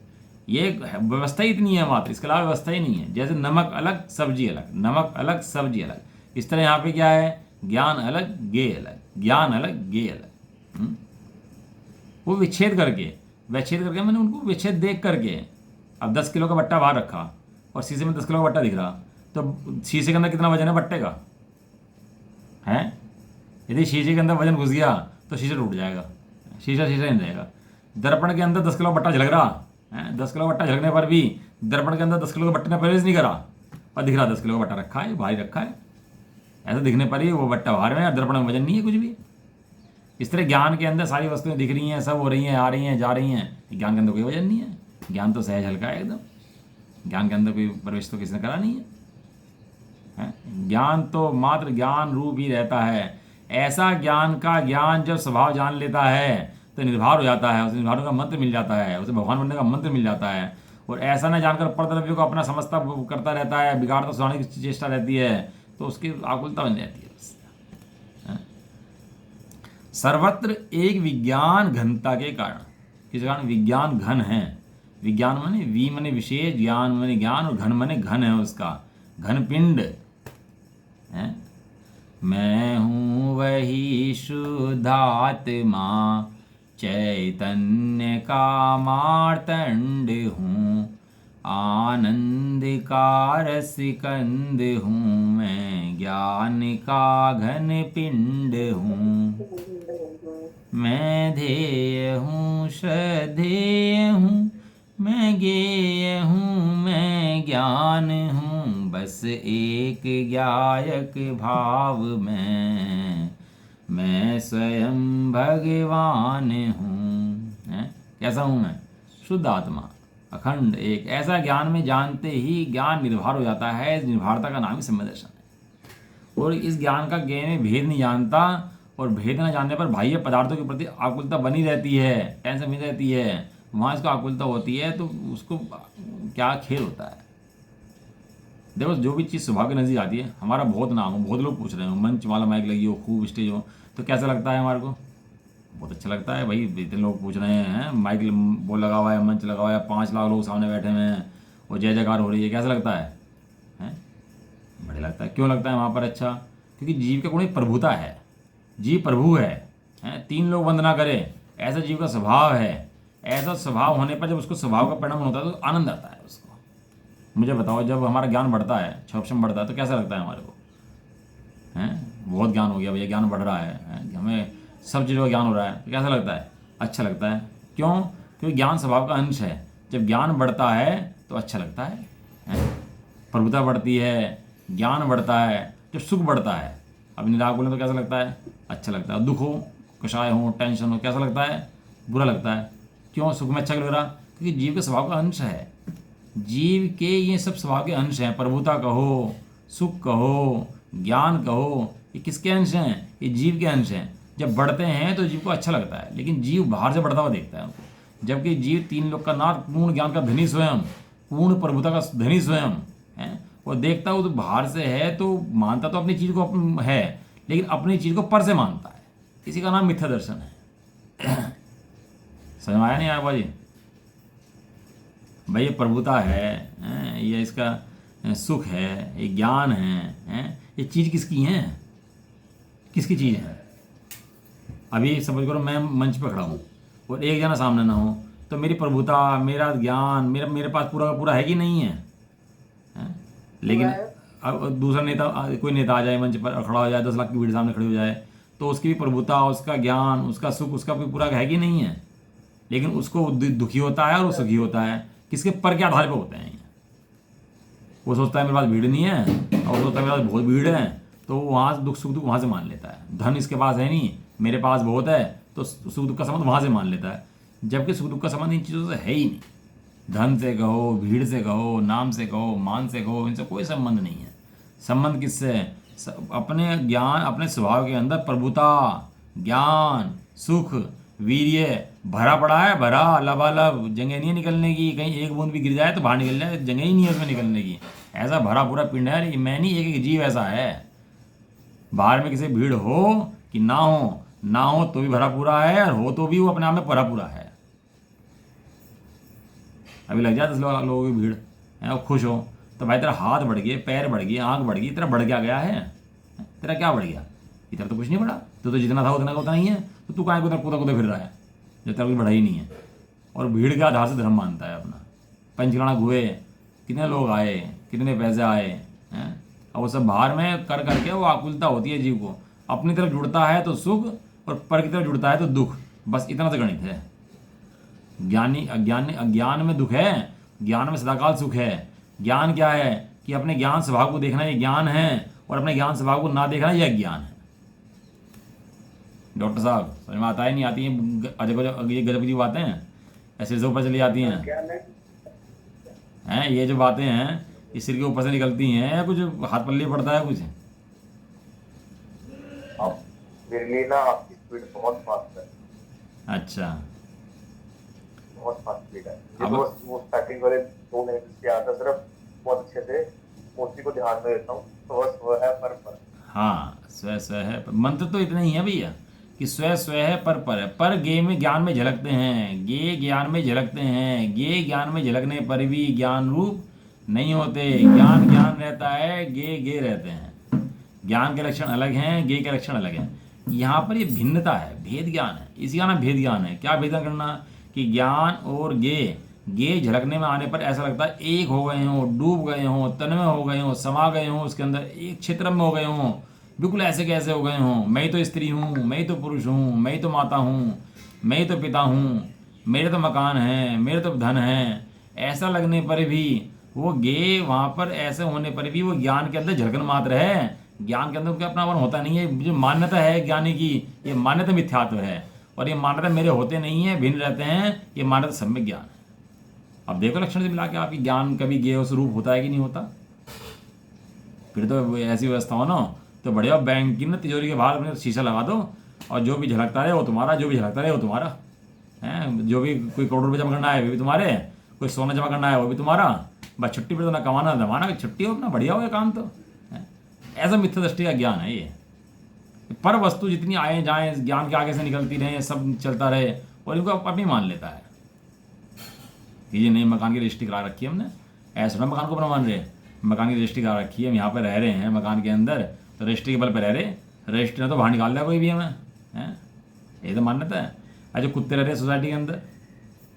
ये व्यवस्था ही इतनी है मात्र, इसके अलावा व्यवस्था ही नहीं है। जैसे नमक अलग सब्जी अलग, नमक अलग सब्जी अलग, इस तरह यहाँ पे क्या है? ज्ञान अलग गे अलग, ज्ञान अलग गे अलग। वो विच्छेद करके मैंने उनको विच्छेद देख करके, अब 10 किलो का बट्टा बाहर रखा और शीशे में 10 किलो का बट्टा दिख रहा, तो शीशे के अंदर कितना वजन है बट्टे का है? यदि शीशे के अंदर वजन घुस गया तो शीशा टूट जाएगा, शीशा नहीं रहेगा। दर्पण के अंदर 10 किलो का बट्टा झलक रहा है, 10 किलो का बट्टा झलकने पर भी दर्पण के अंदर 10 किलो का बट्टे ने प्रवेश नहीं करा, और दिख रहा 10 किलो का बट्टा रखा है, भारी रखा है। ऐसा दिखने पर ही वो बट्टा बाहर में है, दर्पण में वजन नहीं है कुछ भी। इस तरह ज्ञान के अंदर सारी वस्तुएं दिख रही हैं, सब हो रही हैं, आ रही हैं, जा रही हैं, ज्ञान के अंदर कोई वजन नहीं है। ज्ञान तो सहज हल्का है एकदम, ज्ञान के अंदर कोई प्रवेश तो किसी ने करा नहीं है। ज्ञान तो मात्र ज्ञान रूप ही रहता है। ऐसा ज्ञान का ज्ञान जब स्वभाव जान लेता है तो निर्भर हो जाता है, उसे निर्भर का मंत्र मिल जाता है, उसे भगवान बनने का मंत्र मिल जाता है। और ऐसा न जानकर परद्रव्य को अपना समझता करता रहता है, बिगाड़ता सुधारने की चेष्टा रहती है, तो उसकी आकुलता बन जाती है। सर्वत्र एक विज्ञान घनता के कारण, किस कारण? विज्ञान घन है, विज्ञान माने वी माने विशेष, ज्ञान माने ज्ञान, और घन माने घन है उसका, घन पिंड है। मैं हूँ वही शुद्धात्मा, चैतन्य का मार्तंड हूँ, आनंद का रसकंद हूँ, मैं ज्ञान का घन पिंड हूँ। मैं ध्येय हूँ श्रद्धेय हूँ, मैं ज्ञेय हूँ, मैं ज्ञान हूँ, बस एक ज्ञायक भाव में, मैं स्वयं भगवान हूँ। हैं? कैसा हूँ मैं? शुद्ध आत्मा, अखंड एक। ऐसा ज्ञान में जानते ही ज्ञान निर्भर हो जाता है। निर्भरता का नाम ही सम्यक दर्शन है। और इस ज्ञान का ज्ञान में भेद नहीं जानता, और भेद न जानने पर बाह्य पदार्थों के प्रति आकुलता बनी रहती है, टेंशन बनी रहती है। वहाँ इसको आकुलता होती है तो उसको क्या खेल होता है। देखो, जो भी चीज़ स्वभाव की नज़दीक आती है, हमारा बहुत नाम हो, बहुत लोग पूछ रहे हो, मंच वाला माइक लगी हो, खूब स्टेज हो, तो कैसा लगता है हमारे को? बहुत अच्छा लगता है भाई। इतने लोग पूछ रहे हैं, माइक वो लगा हुआ है, मंच लगा हुआ है, 5 लाख लोग सामने बैठे हुए हैं और जय जयकार हो रही है, कैसा लगता है? बढ़िया लगता है। क्यों लगता है वहाँ पर अच्छा? क्योंकि जीव का गुण एक प्रभुता है, जीव प्रभु है। 3 लोग वंदना करें, ऐसा जीव का स्वभाव है। ऐसा स्वभाव होने पर जब उसको स्वभाव का परिणाम होता है तो आनंद आता है उसको। मुझे बताओ, जब हमारा ज्ञान बढ़ता है, क्षोभम बढ़ता है, तो कैसा लगता है हमारे को? बहुत ज्ञान हो गया भैया, ज्ञान बढ़ रहा है, हमें सब चीज़ों का ज्ञान हो रहा है, तो कैसा लगता है? अच्छा लगता है। क्यों? क्योंकि ज्ञान स्वभाव का अंश है। जब ज्ञान बढ़ता है तो अच्छा लगता है, प्रभुता बढ़ती है, ज्ञान बढ़ता है, जब सुख बढ़ता है, अब निराग बोले तो कैसा लगता है? अच्छा लगता है। दुख हो, कषाय हो, टेंशन हो, कैसा लगता है? बुरा लगता है। क्यों? सुख में अच्छा लग रहा? क्योंकि जीव के स्वभाव का अंश है। जीव के ये सब स्वभाव के अंश हैं। प्रभुता कहो, सुख कहो, ज्ञान कहो, ये किसके अंश हैं? ये जीव के अंश हैं। जब बढ़ते हैं तो जीव को अच्छा लगता है, लेकिन जीव बाहर से बढ़ता हुआ देखता है उनको। जबकि जीव 3 लोग का नाथ, पूर्ण ज्ञान का धनी स्वयं, पूर्ण प्रभुता का धनी स्वयं है, वो देखता हो तो बाहर से है तो मानता तो अपनी चीज़ को है, लेकिन अपनी चीज़ को पर से मानता है। इसी का नाम मिथ्या दर्शन है। समझ में आया नहीं आया भाई? भाई ये प्रभुता है, ये इसका सुख है, ये ज्ञान है, ये चीज़ किसकी है? किसकी चीज़ है? अभी समझ करो, मैं मंच पर खड़ा हूँ और एक जना सामने ना हो, तो मेरी प्रभुता, मेरा ज्ञान, मेरे पास पूरा का पूरा है कि नहीं है? लेकिन अब दूसरा नेता, कोई नेता आ जाए, मंच पर खड़ा हो जाए, 10 लाख की भीड़ सामने खड़ी हो जाए, तो उसकी भी प्रभुता, उसका ज्ञान, उसका सुख, उसका भी पूरा है कि नहीं है? लेकिन उसको दुखी होता है और वो सुखी होता है। किसके पर के आधार पर होते हैं? वो सोचता है मेरे पास भीड़ नहीं है, और सोचता है मेरे पास बहुत भीड़ है, तो वहाँ से दुख सुख दुख वहाँ से मान लेता है। धन इसके पास है नहीं, मेरे पास बहुत है, तो सुख दुख का संबंध वहाँ से मान लेता है। जबकि सुख दुख का संबंध इन चीज़ों से है ही नहीं। धन से कहो, भीड़ से कहो, नाम से कहो, मान से कहो, इनसे कोई संबंध नहीं है। संबंध किससे है? अपने ज्ञान, अपने स्वभाव के अंदर प्रभुता, ज्ञान, सुख, वीर्य भरा पड़ा है, भरा लबालब, जगह नहीं है निकलने की। कहीं एक बूंद भी गिर जाए तो बाहर निकल जाए, जगह ही नहीं है उसमें निकलने की। ऐसा भरा पूरा पिंड है। मैं नहीं, एक एक जीव ऐसा है। बाहर में किसी भीड़ हो कि ना हो तो भी भरा पूरा है, और हो तो भी वो अपने आप में भरा पूरा है। अभी लग जाए 10 लोगों की भीड़ है और खुश हो, तो भाई तेरा हाथ बढ़ गए, पैर बढ़ गए, आंख बढ़ गई, तेरा बढ़ क्या गया है? तेरा क्या बढ़ गया? इधर तो कुछ नहीं बढ़ा। तो जितना था उतना का उतना ही है। तो तू काहे को कूदा फिर रहा है जब तेरा कुछ बढ़ा ही नहीं है? और भीड़ के आधार से धर्म मानता है अपना। पंचलाना हुए, कितने लोग आए, कितने पैसे आए हैं, और वो सब बाहर में कर करके वो आकुलता होती है जीव को। अपनी तरफ जुड़ता है तो सुख, और पर की तरफ जुड़ता है तो दुख। बस इतना तो गणित है। अज्ञान में दुख है, ज्ञान में सदाकाल सुख है। ज्ञान क्या है? कि अपने ज्ञान स्वभाव को देखना, ये ज्ञान है, और अपने ज्ञान स्वभाव को ना देखना, यह अज्ञान है। डॉक्टर साहब, समझ में आता है नहीं आती हैं? अजब ये गजब की बातें हैं, ऐसे से ऊपर चली जाती हैं। ये जो बातें हैं, ये सिर के ऊपर से निकलती हैं, या कुछ हाथ पल्ले पड़ता है कुछ? मेरे लिए ना आपकी स्पीड बहुत फास्ट है। अच्छा, बहुत फास्ट स्पीड है। अब वो स्टार्टिंग वाले 2 मिनट से आता सिर्फ बहुत अच्छे से मूर्ति को ध्यान में देता हूँ, तो बस वो है पर। हाँ, स्व है। मंत्र तो इतने ही है भैया। कि स्व स्व है, पर गे में ज्ञान में झलकते हैं, गे ज्ञान में झलकते हैं, गे ज्ञान में झलकने पर भी ज्ञान रूप नहीं होते। ज्ञान ज्ञान रहता है, गे गे रहते हैं। ज्ञान के लक्षण अलग हैं, गे के लक्षण अलग हैं। यहाँ पर ये भिन्नता है, भेद ज्ञान है, इसी का नाम भेद ज्ञान है। क्या भेद करना कि ज्ञान और गे झलकने में आने पर ऐसा लगता है एक हो गए हों, डूब गए हों, तन्मय हो गए हों, समा गए हों, उसके अंदर एक क्षेत्र में हो गए हों, बिल्कुल ऐसे कैसे हो गए हों। मैं ही तो स्त्री हूँ, मैं ही तो पुरुष हूँ, मैं ही तो माता हूँ, मैं ही तो पिता हूँ, मेरे तो मकान हैं, मेरे तो धन हैं। ऐसा लगने पर भी वो गे वहाँ पर ऐसे होने पर भी वो ज्ञान के अंदर झलकन मात्र है। ज्ञान के अंदर उनका अपनापन होता नहीं है। जो मान्यता है ज्ञानी की, ये मान्यता मिथ्यात्व है, और ये मान्यता मेरे होते नहीं है, भिन्न रहते हैं। ये मान्यता सम्यक ज्ञान है। अब देखो लक्षण से मिला के आपकी ज्ञान कभी गे उस रूप होता है कि नहीं होता। फिर तो ऐसी व्यवस्था हो ना तो बढ़िया बैंक की ना तिजोरी के बाहर अपने शीशा लगा दो, और जो भी झलकता रहे वो तुम्हारा, जो भी झलकता रहे वो तुम्हारा है। जो भी कोई करोड़ रुपये जमा करना है वो भी तुम्हारे, कोई सोना जमा करना है वो भी तुम्हारा। बस छुट्टी पर तो ना कमाना ना दमाना, छुट्टी हो अपना, बढ़िया हो गया काम। तो ऐसा मिथ्या दृष्टि का ज्ञान है ये। पर वस्तु जितनी आए जाए ज्ञान के आगे से निकलती रहे, सब चलता रहे, और इनको अपनी मान लेता है। ये नहीं मकान की रजिस्ट्री करा रखी है हमने, ऐसा ना मकान को अपना मान रहे। मकान की रजिस्ट्री करा रखी है, हम यहाँ पर रह रहे हैं मकान के अंदर, तो रजिस्ट्री के बल पर रह रहे। रजिस्ट्री ने तो बाहर निकाल दिया कोई भी हमें, हैं? ये तो मान्यता है। आज जो कुत्ते रह रहे सोसाइटी के अंदर,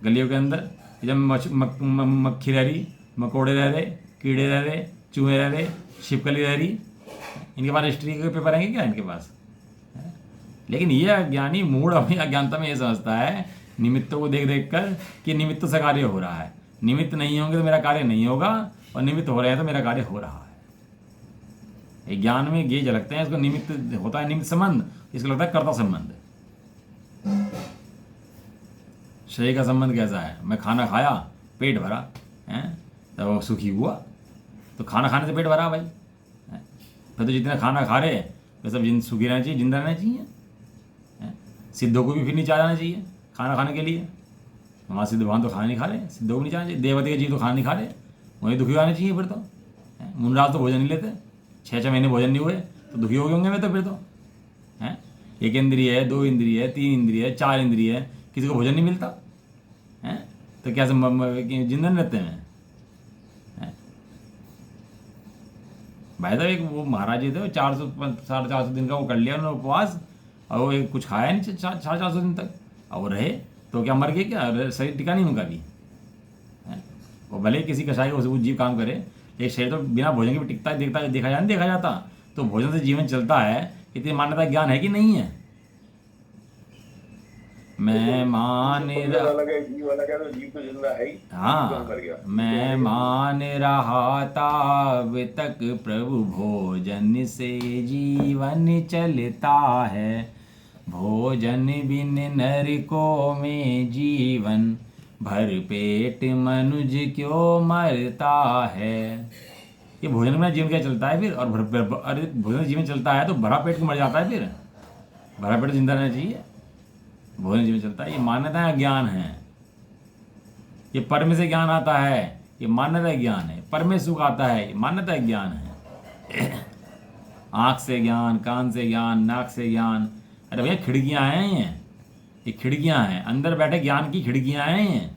गलियों के अंदर, जब मक्खी रह रही, मकोड़े रह रहे, कीड़े रह रहे, चूहे रह रहे, छिपकली रह रही, इनके पास रजिस्ट्री के पेपर आएंगे क्या इनके पास? लेकिन ये अज्ञानी मूड अपनी अज्ञानता में ये समझता है निमित्तों को देख देख कर कि निमित्त से कार्य हो रहा है। निमित्त नहीं होंगे तो मेरा कार्य नहीं होगा, और निमित्त हो रहे हैं तो मेरा कार्य हो रहा है। ज्ञान में गे झलकते हैं, इसको निमित्त होता है, निमित्त संबंध, इसको लगता है कर्ता संबंध। शरीर का संबंध कैसा है? मैं खाना खाया, पेट भरा है तो वो सुखी हुआ, तो खाना खाने से पेट भरा भाई। फिर तो जितना खाना खा रहे वे सब सुखी रहना चाहिए, जिंदा रहना चाहिए। सिद्धों को भी फिर नीचे आ जाना चाहिए खाना खाने के लिए। वहाँ सिद्ध भगवान तो खाना नहीं खा रहे, सिद्धों को नहीं जाना चाहिए। देवती के जीव तो खाना नहीं खा रहे, वहीं दुखी आने चाहिए फिर तो। मुनराज तो भोजन नहीं लेते, 6-6 महीने भोजन नहीं हुए तो दुखी हो गए होंगे मैं तो फिर तो हैं। 1 इंद्रिय है, 2 इंद्रिय है, 3 इंद्रिय है, 4 इंद्रिय है, किसी को भोजन नहीं मिलता है तो कैसे जिंदन रहते हैं? भाई साहब एक वो महाराज जी थे, 400-450 दिन का वो कर लिया उन्होंने उपवास, और वो कुछ खाया नहीं 400 दिन तक, और वो रहे तो क्या मर गए क्या? शरीर टिका नहीं उनका भी। वो भले ही किसी कसाई को जीव काम करे, लेकिन शरीर तो बिना भोजन के भी टिकता है, देखा जाता। तो भोजन से जीवन चलता है, इतनी मान्यता ज्ञान है कि नहीं है? मैं मान अलग है, जीव अलग है, तो जीव तो जिंदा है ही। हाँ, मैं मान रहा ताब तक प्रभु भोजन से जीवन चलता है, भोजन बिन नरकों में जीवन, भर पेट मनुज क्यों मरता है। ये भोजन में जीवन क्या चलता है फिर? और अरे भोजन जीवन चलता है तो भरा पेट को मर जाता है फिर? भरा पेट जिंदा रहना चाहिए, भोजन जीवन चलता है। ये मान्यता है, ज्ञान है। ये परम से ज्ञान आता है, ये मान्यता ज्ञान है। परम सुख आता है, ये मान्यता ज्ञान है। आँख से ज्ञान, कान से ज्ञान, नाक से ज्ञान। अरे भैया खिड़कियाँ हैं ये खिड़कियाँ हैं, अंदर बैठे ज्ञान की खिड़कियाँ हैं ये।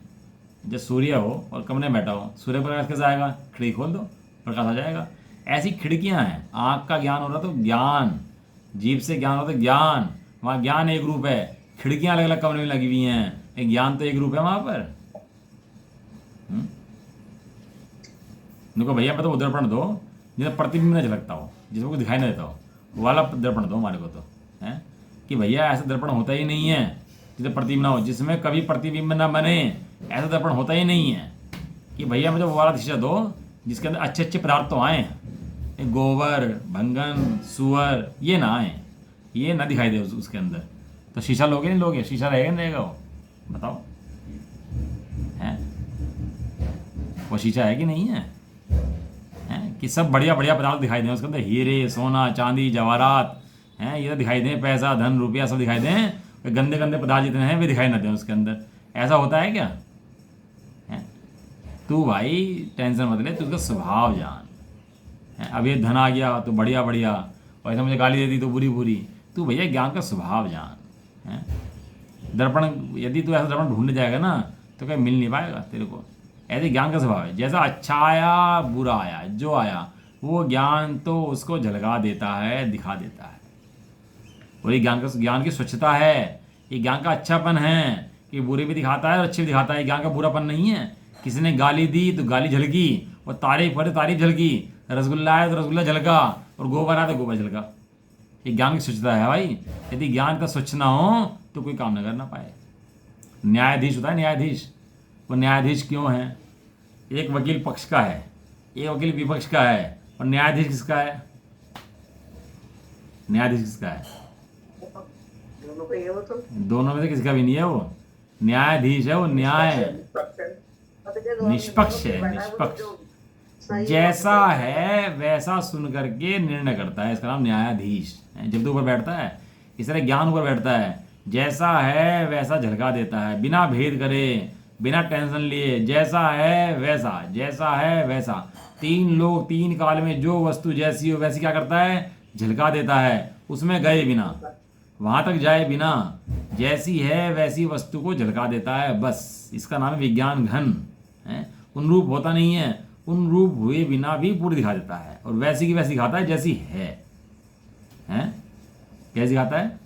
जब सूर्य हो और कमरे में बैठा हो, सूर्य प्रकाश कैसे आएगा? खिड़की खोल दो, प्रकाश आ जाएगा। ऐसी खिड़कियाँ हैं। आँख का ज्ञान हो रहा तो ज्ञान, जीभ से ज्ञान हो तो ज्ञान, वहाँ ज्ञान एक रूप है। खिड़कियाँ अलग अलग कमरे में लगी हुई हैं, ज्ञान तो एक रूप है वहाँ पर। देखो भैया मैं तो वो दर्पण दो जिसमें प्रतिबिंब न झलकता हो, जिसमें कुछ दिखाई न देता हो, वो वाला दर्पण दो हमारे को तो है। कि भैया ऐसा दर्पण होता ही नहीं है जिसमें प्रतिबिंब ना हो, जिसमें कभी प्रतिबिंब ना बने, ऐसा दर्पण होता ही नहीं है। कि भैया मुझे वो वाला शीशा दो जिसके अंदर अच्छे अच्छे पदार्थ तो आए, गोबर, भंगन, सुअर ये ना आए, ये ना दिखाई दे उसके अंदर। तो शीशा लोगे नहीं लोगे? शीशा रहेगा नहीं रहेगा? वो बताओ, है वो शीशा है कि नहीं है? कि सब बढ़िया बढ़िया पदार्थ दिखाई दें उसके अंदर, हीरे, सोना, चांदी, जवाहरात हैं, ये तो दिखाई दें, पैसा, धन, रुपया सब दिखाई दें, गंदे गंदे पदार्थ जितने हैं वे दिखाई ना दें उसके अंदर। ऐसा होता है क्या? तू भाई टेंशन मत ले, तू उसका स्वभाव जान। अब ये धन आ गया तो बढ़िया बढ़िया, और ऐसा मुझे गाली दे दी तो बुरी बुरी। तू भैया ज्ञान का स्वभाव जान। हैं? दर्पण, यदि तू ऐसा दर्पण ढूंढने जाएगा ना तो कहीं मिल नहीं पाएगा तेरे को। ऐसे ज्ञान का स्वभाव है, जैसा अच्छा आया बुरा आया, जो आया वो ज्ञान तो उसको झलका देता है, दिखा देता है। और ये ज्ञान की स्वच्छता है, ये ज्ञान का अच्छापन है कि बुरे भी दिखाता है और अच्छे भी दिखाता है। ज्ञान का बुरापन नहीं है। किसी ने गाली दी तो गाली झलकी, और तारीफ करे तारीफ झलकी, रसगुल्ला आया तो रसगुल्ला झलका, और गोबर आया तो गोबर झलका। ये ज्ञान की स्वच्छता है भाई। यदि ज्ञान का स्वच्छ ना हो तो कोई काम ना कर ना पाए। न्यायाधीश होता है न्यायाधीश, वो न्यायाधीश क्यों है? एक वकील पक्ष का है, एक वकील विपक्ष का है, और न्यायाधीश किसका है? न्यायाधीश किसका है? दोनों को ये हो तो दोनों में से किसका भी नहीं है वो। न्यायाधीश है वो, न्याय निष्पक्ष है, निष्पक्ष। जैसा है वैसा सुन करके निर्णय करता है, इसका नाम न्यायाधीश है। जब तो ऊपर बैठता है इस तरह ज्ञान ऊपर बैठता है, जैसा है वैसा झलका देता है, बिना भेद करे, बिना टेंशन लिए। जैसा है वैसा, जैसा है वैसा। तीन लोग तीन काल में जो वस्तु जैसी हो वैसी क्या करता है? झलका देता है, उसमें गए बिना, वहां तक जाए बिना, जैसी है वैसी वस्तु को झलका देता है। बस इसका नाम है विज्ञान घन है। उन रूप होता नहीं है, उन रूप हुए बिना भी पूरी दिखा देता है, और वैसी की वैसी दिखाता है जैसी है। कैसी दिखाता है?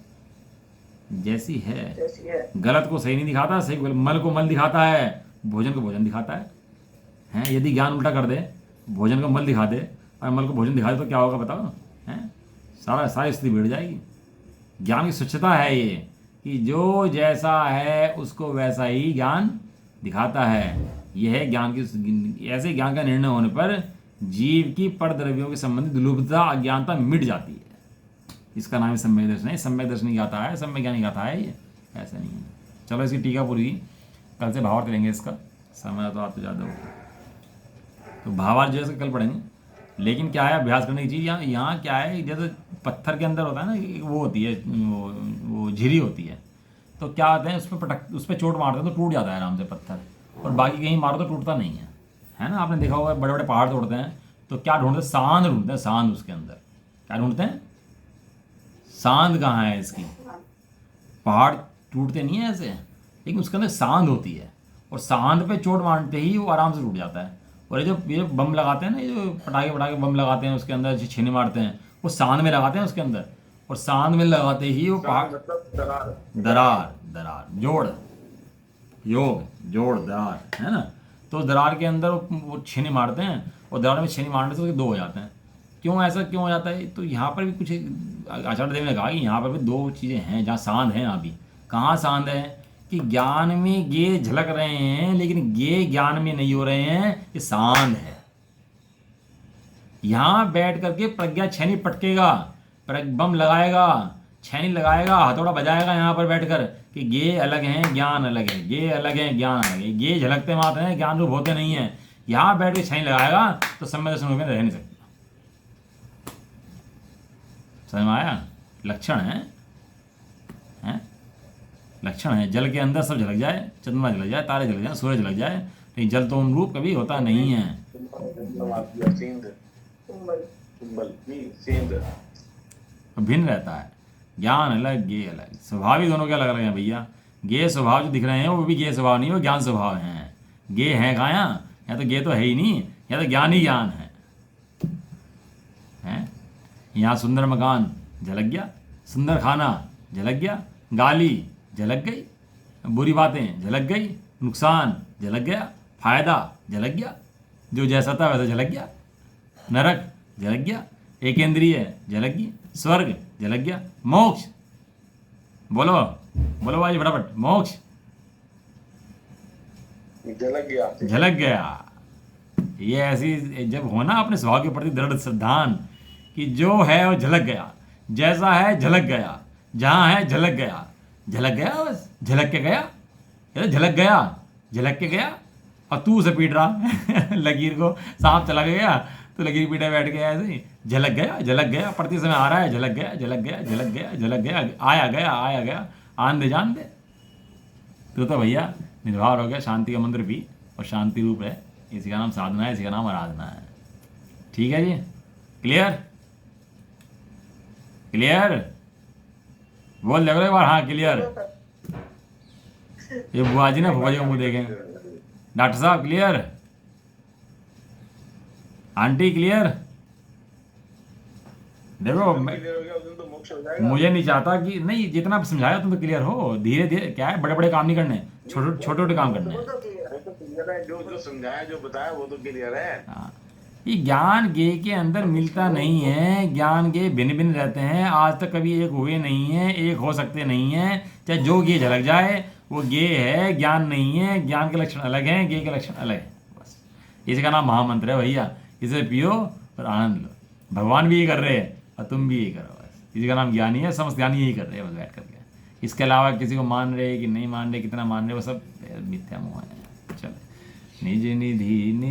जैसी है। जैसी है। गलत को सही नहीं दिखाता, सही को, मल को मल दिखाता है, भोजन को भोजन दिखाता है। यदि ज्ञान उल्टा कर दे, भोजन को मल दिखा दे और मल को भोजन दिखा दे तो क्या होगा बताओ? हैं? सारी स्थिति बिगड़ जाएगी। ज्ञान की स्वच्छता है ये कि जो जैसा है उसको वैसा ही ज्ञान दिखाता है। यह है ज्ञान की। ऐसे ज्ञान का निर्णय होने पर जीव की पर द्रव्यों के संबंधित लुब्धता अज्ञानता मिट जाती है। इसका नाम है सम्यक दर्शन। सम्यक दर्शन गाथा है, सम्यक ज्ञानी गाथा है ये, ऐसा नहीं है। चलो इसकी टीका पूरी, कल से भावार्थ लेंगे इसका। समय तो आपको ज़्यादा होगा तो भावार्थ जो है कल पढ़ेंगे। लेकिन क्या है, अभ्यास करने की चीज़ यहाँ क्या है, जैसे पत्थर के अंदर होता है ना, वो होती है, वो झिरी होती है, तो क्या होते हैं उस पर चोट मारते हैं तो टूट जाता है आराम से पत्थर, और बाकी कहीं मारो तो टूटता नहीं है ना। आपने देखा होगा बड़े बड़े पहाड़ तोड़ते हैं तो क्या ढूंढते हैं? सांद ढूंढते हैं। सांद उसके अंदर क्या ढूंढते हैं? सांद कहाँ है इसकी? पहाड़ टूटते नहीं है ऐसे, लेकिन उसके अंदर सांद होती है, और सांद पे चोट मारते ही वो आराम से टूट जाता है। और ये बम लगाते हैं ना, ये जो पटाखे बम लगाते हैं उसके अंदर, जो छेने मारते हैं वो सांद में लगाते हैं उसके अंदर, और सांद में लगाते ही वो पहाड़, दरार जोड़, योग जोड़ दरार है ना। तो दरार के अंदर वो छेने मारते हैं, और दरार में छेने मारने से उसके दो हो जाते हैं। क्यों ऐसा क्यों हो जाता है? तो यहाँ पर भी कुछ आचार्य देव ने कहा कि यहाँ पर भी दो चीज़ें हैं जहाँ सांद है। यहाँ भी कहाँ सांद है कि ज्ञान में गे झलक रहे हैं, लेकिन गे ज्ञान में नहीं हो रहे हैं, ये सांद है। यहाँ बैठ करके प्रज्ञा छेनी पटकेगा, बम लगाएगा, छेनी लगाएगा, हथौड़ा बजाएगा यहाँ पर बैठकर कि गे अलग हैं ज्ञान अलग है, गे अलग है ज्ञान अलग है। गे झलकते मात्र हैं, ज्ञान रूप होते नहीं है। यहाँ बैठ के छेनी लगाएगा तो सम्यक दर्शन में रह नहीं सकता। समझ में आया? लक्षण है, लक्षण है। जल के अंदर सब झलक जाए, चंद्रमा झलक जाए, तारे झलक जाए, सूरज झलक जाए, लेकिन जल तो उन रूप कभी होता नहीं है। भिन्न रहता है, ज्ञान अलग गे अलग। स्वभाव ही दोनों के अलग अलग हैं भैया। गे स्वभाव जो दिख रहे हैं वो भी गे स्वभाव नहीं, वो ज्ञान स्वभाव हैं। गे हैं कहाँ? या तो गे तो है ही नहीं, या तो ज्ञान ही ज्ञान है। यहाँ सुंदर मकान झलक गया, सुंदर खाना झलक गया, गाली झलक गई, बुरी बातें झलक गई, नुकसान झलक गया, फायदा झलक गया, जो जैसा था वैसा झलक गया, नरक झलक गया, एकेंद्रिय झलक गई, स्वर्ग झलक गया, मोक्ष बोलो बोलो भाई फटाफट, मोक्ष झलक गया। ये ऐसी जब होना अपने स्वभाव के प्रति दृढ़ श्रद्धान कि जो है वो झलक गया, जैसा है झलक गया, जहाँ है झलक गया, झलक गया, बस झलक के गया, झलक गया, झलक के गया। और तू उसे पीट रहा लकीर को, सांप चला गया तो लकीर पीटे बैठ गया, ऐसे झलक गया, झलक गया, पढ़ते समय आ रहा है, झलक गया, झलक गया, झलक गया, झलक गया, आया गया, आया गया, आन दे जान दे। तो भैया निर्भर हो गया, शांति का मंत्र भी, और शांति रूप है, इसी का नाम साधना है, इसी का नाम आराधना है। ठीक है जी, क्लियर क्लियर। बोल देखो एक बार, हाँ क्लियर। ये बुआ जी ना फूफा जी को मुंह देखें। डॉक्टर साहब क्लियर, आंटी क्लियर। देखो क्लियर हो गया उस दिन तो मोक्ष हो जाएगा। मुझे नहीं चाहता कि नहीं, जितना समझाया तुम तो क्लियर हो। धीरे धीरे क्या है, बड़े बड़े काम नहीं करने, छोटे छोटे काम करने वो हैं। तो क्लियर वो तो क्लियर है, जो जो समझाया जो बताया वो तो क्लियर है। हाँ, ये ज्ञान गे के अंदर मिलता नहीं है। ज्ञान गे भिन्न भिन्न रहते हैं, आज तक कभी एक हुए नहीं है, एक हो सकते नहीं है। चाहे जो गे झलक जाए वो गे है, ज्ञान नहीं है। ज्ञान के लक्षण अलग हैं, गे के लक्षण अलग हैं। बस इसका नाम महामंत्र है भैया, इसे पियो और आनंद लो। भगवान भी यही कर रहे हैं और तुम भी यही करो। बस इसी का नाम ज्ञानी है, समस्त ज्ञानी यही कर रहे हैं बस बैठ करके। इसके अलावा किसी को मान रहे कि नहीं मान रहे, कितना मान रहे, वो सब मिथ्या मोह है। चलो, निज निधि निज